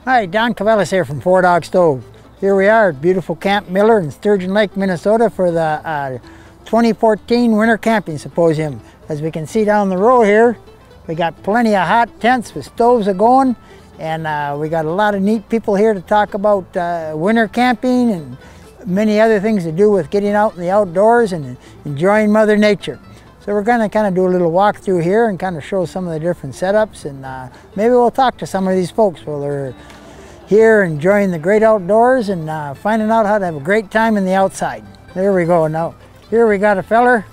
Hi, Don Cavellis here from Four Dog Stove. Here we are at beautiful Camp Miller in Sturgeon Lake, Minnesota for the 2014 Winter Camping Symposium. As we can see down the road here, we got plenty of hot tents with stoves a-going, and we got a lot of neat people here to talk about winter camping and many other things to do with getting out in the outdoors and enjoying Mother Nature. So we're going to kind of do a little walk through here and kind of show some of the different setups, and maybe we'll talk to some of these folks while they're here enjoying the great outdoors and finding out how to have a great time in the outside. There we go. Now here we got a feller.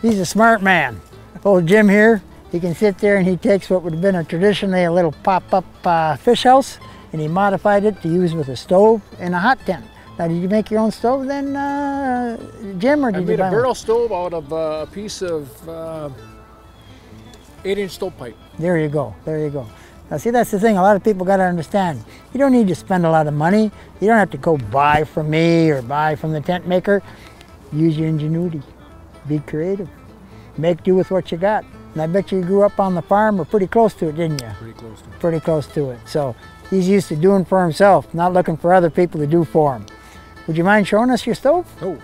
He's a smart man. Old Jim here, he can sit there and he takes what would have been traditionally a little pop-up fish house, and he modified it to use with a stove and a hot tent. Now, did you make your own stove then, Jim, or did you buy one? I made a barrel stove out of a piece of 8-inch stovepipe. There you go. There you go. Now, see, that's the thing. A lot of people got to understand. You don't need to spend a lot of money. You don't have to go buy from me or buy from the tent maker. Use your ingenuity. Be creative. Make do with what you got. And I bet you grew up on the farm or pretty close to it, didn't you? Pretty close to it. Pretty close to it. So he's used to doing for himself, not looking for other people to do for him. Would you mind showing us your stove? Oh.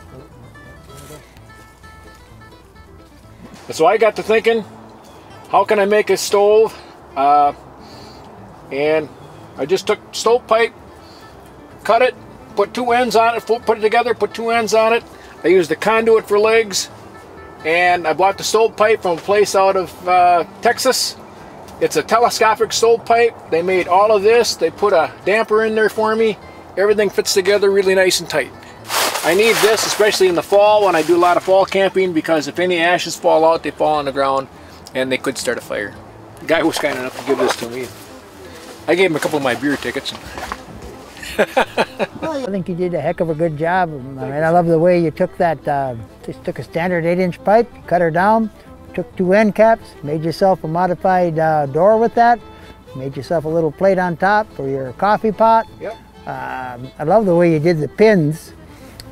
So I got to thinking, how can I make a stove? And I just took stovepipe, cut it, put two ends on it, put it together, put two ends on it. I used the conduit for legs, and I bought the stovepipe from a place out of Texas. It's a telescopic stovepipe. They made all of this. They put a damper in there for me. Everything fits together really nice and tight. I need this, especially in the fall when I do a lot of fall camping, because if any ashes fall out, they fall on the ground and they could start a fire. The guy was kind enough to give this to me. I gave him a couple of my beer tickets. I think you did a heck of a good job. I mean, I love the way you took that, just took a standard 8-inch pipe, cut her down, took two end caps, made yourself a modified door with that, made yourself a little plate on top for your coffee pot. Yep. I love the way you did the pins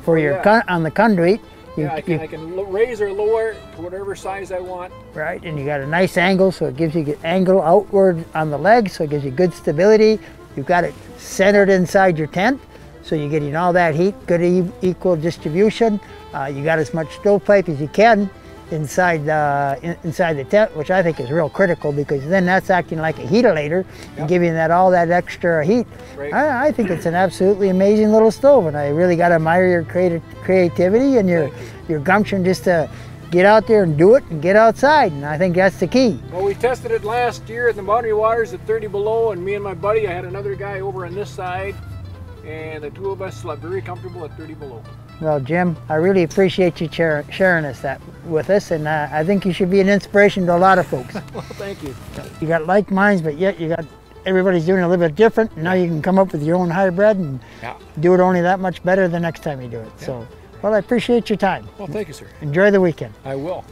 for your on the conduit. I can raise or lower to whatever size I want. Right, and you got a nice angle, so it gives you good angle outward on the legs, so it gives you good stability. You've got it centered inside your tent, so you're getting all that heat, good equal distribution. You got as much stovepipe as you can inside the tent, which I think is real critical, because then that's acting like a heatilator and giving that all that extra heat. Right. I think it's an absolutely amazing little stove, and I really got to admire your creativity and your gumption just to get out there and do it and get outside, and I think that's the key. Well, we tested it last year in the Boundary Waters at 30 below, and me and my buddy, I had another guy over on this side, and the two of us slept very comfortable at 30 below. Well, Jim, I really appreciate you sharing that with us, and I think you should be an inspiration to a lot of folks. Well, thank you. You got like minds, but yet you got everybody's doing a little bit different, and now you can come up with your own hybrid and do it only that much better the next time you do it. So, well, I appreciate your time. Well, thank you, sir. Enjoy the weekend. I will.